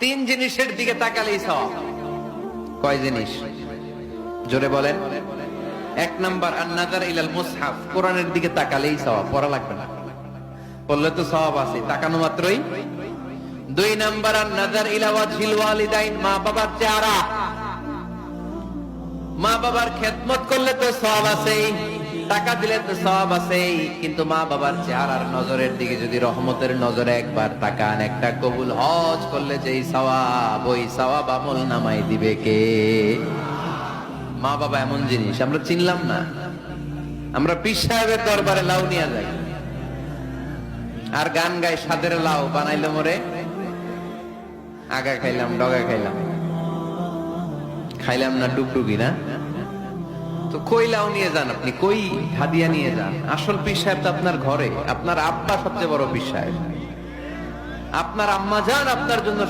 তিন জিনিসের দিকে তাকালেই সওয়াব। কয় জিনিস? জোরে বলেন। এক নাম্বার আন-নাযার ইলাল মুসহাফ, কোরআনের দিকে তাকালেই সওয়াব, পড়া লাগবে না, পড়লে তো সওয়াব আছে, তাকানো মাত্রই। দুই নাম্বার আন-নাযার ইলা ওয়াজহিল ওয়ালিদাইন, মা বাবার চেহারা, মা বাবার খেদমত করলে তো সওয়াব আছে, টাকা দিলে তো সওয়াব আছে, কিন্তু মা বাবার চেহারার নজরের দিকে যদি রহমতের নজরে একবার তাকান, একটা কবুল হজ করলে যেই সওয়াব, ওই সওয়াব আমল নামাই দিবে কে? মা বাবা এমন জিনিস আমরা চিনলাম না। আমরা পীর সাহেবের দরবারে লাউ নিয়ে যাই আর গান গাই, সাদের লাউ বানাইলো মোরে, আগা খাইলাম ডগা খাইলাম, খাইলাম না ডুগডুগি না। তো কই লাউ নিয়ে যান আপনি, কই হাদিয়া নিয়ে যান? আসল পীর সাহেব তো আপনার ঘরে। আপনার আব্বা সবচেয়ে বড় পীর সাহেব, আপনার আম্মা জান আপনার জন্য